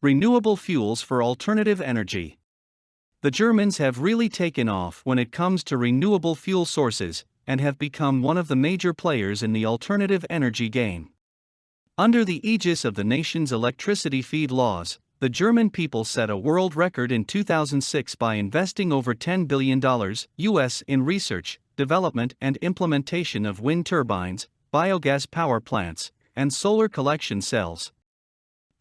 Renewable fuels for alternative energy. The Germans have really taken off when it comes to renewable fuel sources, and have become one of the major players in the alternative energy game. Under the aegis of the nation's electricity feed laws, the German people set a world record in 2006 by investing over $10 billion US in research, development and implementation of wind turbines, biogas power plants, and solar collection cells.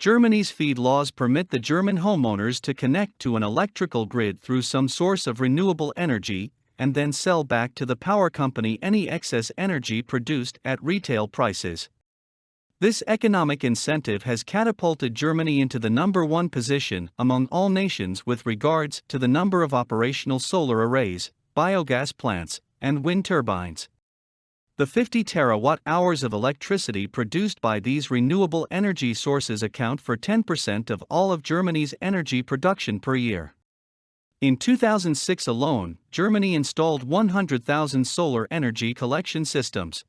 Germany's feed laws permit the German homeowners to connect to an electrical grid through some source of renewable energy, and then sell back to the power company any excess energy produced at retail prices. This economic incentive has catapulted Germany into the #1 position among all nations with regards to the number of operational solar arrays, biogas plants, and wind turbines. The 50 terawatt-hours of electricity produced by these renewable energy sources account for 10% of all of Germany's energy production per year. In 2006 alone, Germany installed 100,000 solar energy collection systems.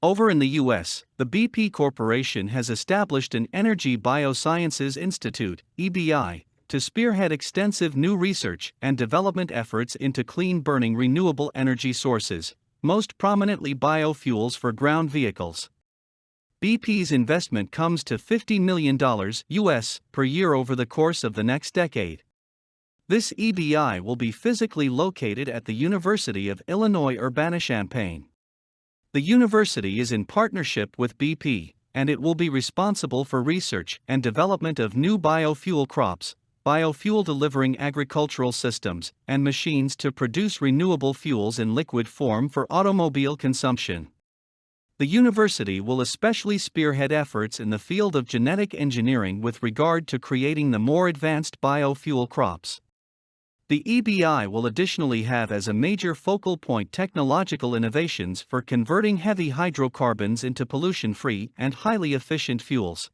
Over in the US, the BP Corporation has established an Energy Biosciences Institute, EBI, to spearhead extensive new research and development efforts into clean-burning renewable energy sources, most prominently biofuels for ground vehicles. BP's investment comes to $50 million US per year over the course of the next decade. This EBI will be physically located at the University of Illinois Urbana-Champaign. The university is in partnership with BP, and it will be responsible for research and development of new biofuel crops, biofuel-delivering agricultural systems, and machines to produce renewable fuels in liquid form for automobile consumption. The university will especially spearhead efforts in the field of genetic engineering with regard to creating the more advanced biofuel crops. The EBI will additionally have as a major focal point technological innovations for converting heavy hydrocarbons into pollution-free and highly efficient fuels.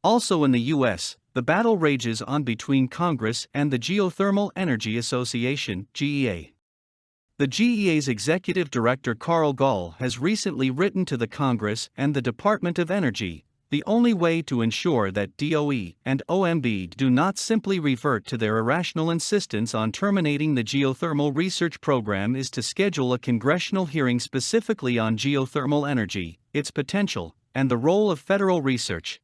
Also in the US, the battle rages on between Congress and the Geothermal Energy Association, GEA. The GEA's executive director Carl Gall has recently written to the Congress and the Department of Energy, the only way to ensure that DOE and OMB do not simply revert to their irrational insistence on terminating the geothermal research program is to schedule a congressional hearing specifically on geothermal energy, its potential, and the role of federal research.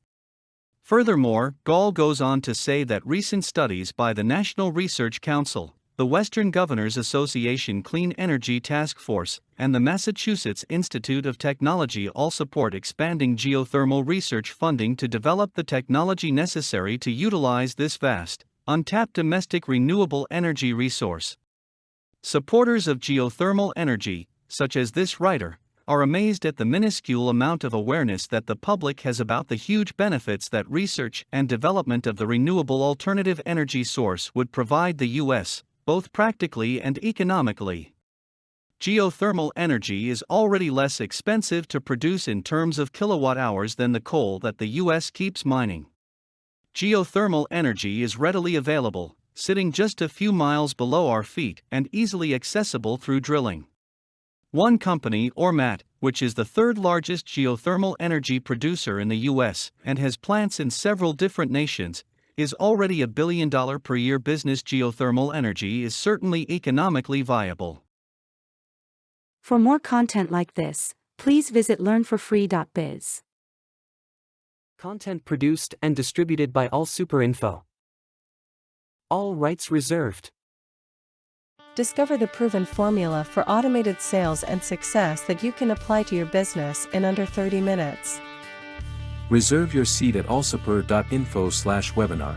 Furthermore, Gall goes on to say that recent studies by the National Research Council, the Western Governors Association Clean Energy Task Force, and the Massachusetts Institute of Technology all support expanding geothermal research funding to develop the technology necessary to utilize this vast, untapped domestic renewable energy resource. Supporters of geothermal energy, such as this writer, are amazed at the minuscule amount of awareness that the public has about the huge benefits that research and development of the renewable alternative energy source would provide the U.S., both practically and economically. Geothermal energy is already less expensive to produce in terms of kilowatt-hours than the coal that the U.S. keeps mining. Geothermal energy is readily available, sitting just a few miles below our feet and easily accessible through drilling. One company, Ormat, which is the third largest geothermal energy producer in the U.S. and has plants in several different nations, is already a $1 billion per year business. Geothermal energy is certainly economically viable. For more content like this, please visit learnforfree.biz. Content produced and distributed by AllSuperInfo. All rights reserved. Discover the proven formula for automated sales and success that you can apply to your business in under 30 minutes. Reserve your seat at allsuper.info/webinar.